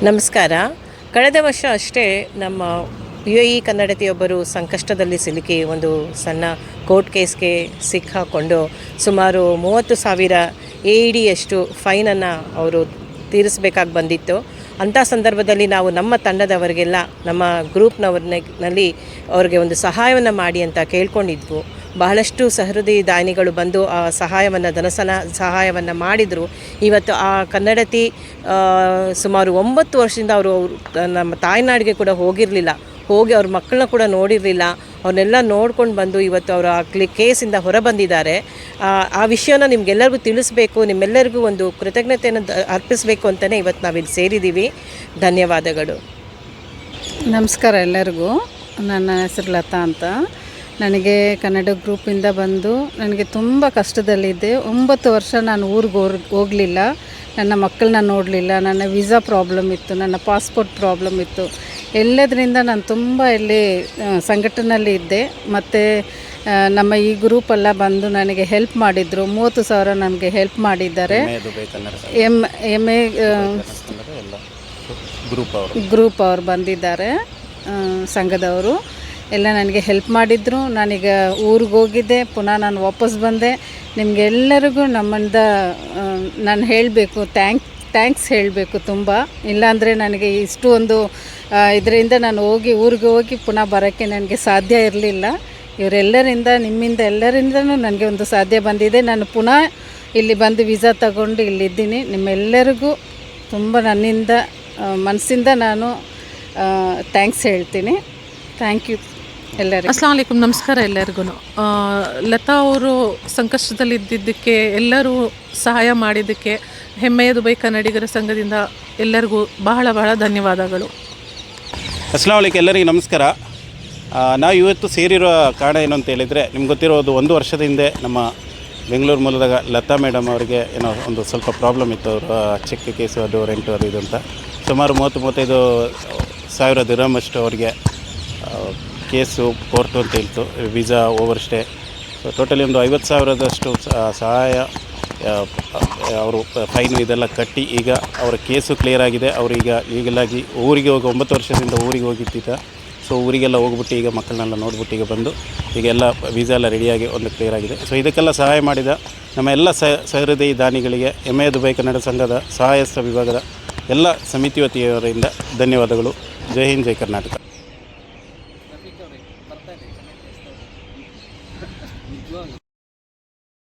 ನಮಸ್ಕಾರ. ಕಳೆದ ವರ್ಷ ಅಷ್ಟೇ ನಮ್ಮ UAE ಕನ್ನಡತಿಯೊಬ್ಬರು ಸಂಕಷ್ಟದಲ್ಲಿ ಸಿಲುಕಿ ಒಂದು ಸಣ್ಣ ಕೋರ್ಟ್ ಕೇಸ್ಗೆ ಸಿಕ್ಕಾಕೊಂಡು ಸುಮಾರು 30,000 AEDಯಷ್ಟು ಫೈನನ್ನು ಅವರು ತೀರಿಸಬೇಕಾಗಿ ಬಂದಿತ್ತು. ಅಂಥ ಸಂದರ್ಭದಲ್ಲಿ ನಾವು ನಮ್ಮ ತಂಡದವರಿಗೆಲ್ಲ ನಮ್ಮ ಗ್ರೂಪ್ನವ್ರನಲ್ಲಿ ಅವ್ರಿಗೆ ಒಂದು ಸಹಾಯವನ್ನು ಮಾಡಿ ಅಂತ ಕೇಳ್ಕೊಂಡಿದ್ವು. ಬಹಳಷ್ಟು ಸಹೃದಯಿ ದಾನಿಗಳು ಬಂದು ಆ ಸಹಾಯವನ್ನು ಮಾಡಿದರು. ಇವತ್ತು ಆ ಕನ್ನಡತಿ ಸುಮಾರು 9 ವರ್ಷದಿಂದ ಅವರು ನಮ್ಮ ತಾಯ್ನಾಡಿಗೆ ಕೂಡ ಹೋಗಿ ಅವ್ರ ಮಕ್ಕಳನ್ನ ಕೂಡ ನೋಡಿರಲಿಲ್ಲ. ಅವ್ರನ್ನೆಲ್ಲ ನೋಡ್ಕೊಂಡು ಬಂದು ಇವತ್ತು ಅವರು ಆ ಕೇಸಿಂದ ಹೊರಬಂದಿದ್ದಾರೆ. ಆ ವಿಷಯನ ನಿಮಗೆಲ್ಲರಿಗೂ ತಿಳಿಸ್ಬೇಕು, ನಿಮ್ಮೆಲ್ಲರಿಗೂ ಒಂದು ಕೃತಜ್ಞತೆಯನ್ನು ಅರ್ಪಿಸಬೇಕು ಅಂತಲೇ ಇವತ್ತು ನಾವಿಲ್ಲಿ ಸೇರಿದ್ದೀವಿ. ಧನ್ಯವಾದಗಳು. ನಮಸ್ಕಾರ ಎಲ್ಲರಿಗೂ. ನನ್ನ ಹೆಸರು ಲತಾ ಅಂತ. ನನಗೆ ಕನ್ನಡ ಗ್ರೂಪಿಂದ ಬಂದು ನನಗೆ ತುಂಬ ಕಷ್ಟದಲ್ಲಿದ್ದೆ. 9 ವರ್ಷ ನಾನು ಊರಿಗೆ ಹೋಗಲಿಲ್ಲ, ನನ್ನ ಮಕ್ಕಳನ್ನ ನೋಡಲಿಲ್ಲ, ನನ್ನ ವೀಸಾ ಪ್ರಾಬ್ಲಮ್ ಇತ್ತು, ನನ್ನ ಪಾಸ್ಪೋರ್ಟ್ ಪ್ರಾಬ್ಲಮ್ ಇತ್ತು. ಎಲ್ಲದರಿಂದ ನಾನು ತುಂಬ ಇಲ್ಲಿ ಸಂಘಟನೆಯಲ್ಲಿ ಇದ್ದೆ. ಮತ್ತು ನಮ್ಮ ಈ ಗ್ರೂಪೆಲ್ಲ ಬಂದು ನನಗೆ ಹೆಲ್ಪ್ ಮಾಡಿದರು. 30,000 ನಮಗೆ ಹೆಲ್ಪ್ ಮಾಡಿದ್ದಾರೆ. ಎಮ್ ಎ ಗ್ರೂಪ್ ಅವರು ಬಂದಿದ್ದಾರೆ, ಸಂಘದವರು ಎಲ್ಲ ನನಗೆ ಹೆಲ್ಪ್ ಮಾಡಿದರು. ನಾನೀಗ ಊರಿಗೆ ಹೋಗಿದ್ದೆ, ಪುನಃ ನಾನು ವಾಪಸ್ ಬಂದೆ. ನಿಮಗೆಲ್ಲರಿಗೂ ನಮ್ಮಿಂದ ನಾನು ಹೇಳಬೇಕು, ಥ್ಯಾಂಕ್ಸ್ ಹೇಳಬೇಕು ತುಂಬ. ಇಲ್ಲಾಂದರೆ ನನಗೆ ಇಷ್ಟು ಒಂದು ಇದರಿಂದ ನಾನು ಊರಿಗೆ ಹೋಗಿ ಪುನಃ ಬರೋಕ್ಕೆ ನನಗೆ ಸಾಧ್ಯ ಇರಲಿಲ್ಲ. ಇವರೆಲ್ಲರಿಂದ, ನಿಮ್ಮಿಂದ ಎಲ್ಲರಿಂದನೂ ನನಗೆ ಒಂದು ಸಾಧ್ಯ ಬಂದಿದೆ. ನಾನು ಪುನಃ ಇಲ್ಲಿ ಬಂದು ವೀಸಾ ತಗೊಂಡು ಇಲ್ಲಿದ್ದೀನಿ. ನಿಮ್ಮೆಲ್ಲರಿಗೂ ತುಂಬ ನನ್ನಿಂದ ಮನಸ್ಸಿಂದ ನಾನು ಥ್ಯಾಂಕ್ಸ್ ಹೇಳ್ತೀನಿ. ಥ್ಯಾಂಕ್ ಯು ಎಲ್ಲರಿಗೂ. ಅಸ್ಲಾಂ ವಲೈಕುಮ್. ನಮಸ್ಕಾರ ಎಲ್ಲರಿಗೂ. ಲತಾ ಅವರು ಸಂಕಷ್ಟದಲ್ಲಿದ್ದಕ್ಕೆ, ಎಲ್ಲರೂ ಸಹಾಯ ಮಾಡಿದ್ದಕ್ಕೆ ಹೆಮ್ಮೆಯ ದುಬೈ ಕನ್ನಡಿಗರ ಸಂಘದಿಂದ ಎಲ್ಲರಿಗೂ ಬಹಳ ಧನ್ಯವಾದಗಳು. ಅಸ್ಲಾಂ ವಲೈಕುಮ್. ಎಲ್ಲರಿಗೂ ನಮಸ್ಕಾರ. ನಾವು ಇವತ್ತು ಸೇರಿರೋ ಕಾರಣ ಏನು ಅಂತ ಹೇಳಿದರೆ, ನಿಮ್ಗೆ ಗೊತ್ತಿರೋದು 1 ವರ್ಷದ ಹಿಂದೆ ನಮ್ಮ ಬೆಂಗಳೂರು ಮೂಲದ ಲತಾ ಮೇಡಮ್ ಅವರಿಗೆ ಏನೋ ಒಂದು ಸ್ವಲ್ಪ ಪ್ರಾಬ್ಲಮ್ ಇತ್ತು. ಅವರು ಚೆಕ್ ಕೇಸು, ಅದು ರೆಂಟು, ಅದು ಇದು ಅಂತ ಸುಮಾರು 30-35 ಸಾವಿರ ದಿರ್ಹಮ್ ಅಷ್ಟು ಅವರಿಗೆ ಕೇಸು ಕೋರ್ಟು ಅಂತ ಹೇಳ್ತು, visa over stay. So totally ಒಂದು 50,000ದಷ್ಟು ಸಹಾಯ ಅವರು ಫೈನು ಇದೆಲ್ಲ ಕಟ್ಟಿ ಈಗ ಅವರ ಕೇಸು ಕ್ಲಿಯರ್ ಆಗಿದೆ. ಅವರೀಗ ಈಗಲಾಗಿ ಊರಿಗೆ ಹೋಗಿ 9 ವರ್ಷದಿಂದ ಊರಿಗೆ ಹೋಗಿದ್ದಿದ್ದ. ಸೊ ಊರಿಗೆಲ್ಲ ಹೋಗ್ಬಿಟ್ಟು ಈಗ ಮಕ್ಕಳನ್ನೆಲ್ಲ ನೋಡ್ಬಿಟ್ಟು ಈಗ ಬಂದು ಈಗೆಲ್ಲ ವೀಸಾ ಎಲ್ಲ ರೆಡಿಯಾಗಿ ಒಂದು ಕ್ಲಿಯರ್ ಆಗಿದೆ. ಸೊ ಇದಕ್ಕೆಲ್ಲ ಸಹಾಯ ಮಾಡಿದ ನಮ್ಮ ಎಲ್ಲ ಸಹೃದಯಿ ದಾನಿಗಳಿಗೆ ಎಮ್ ಎ ದುಬೈ ಕನ್ನಡ ಸಂಘದ ಸಹಾಯಸ್ಥ ವಿಭಾಗದ ಎಲ್ಲ ಸಮಿತಿ ವತಿಯವರಿಂದ ಧನ್ಯವಾದಗಳು. ಜೈ ಹಿಂದ್, ಜೈ ಕರ್ನಾಟಕ.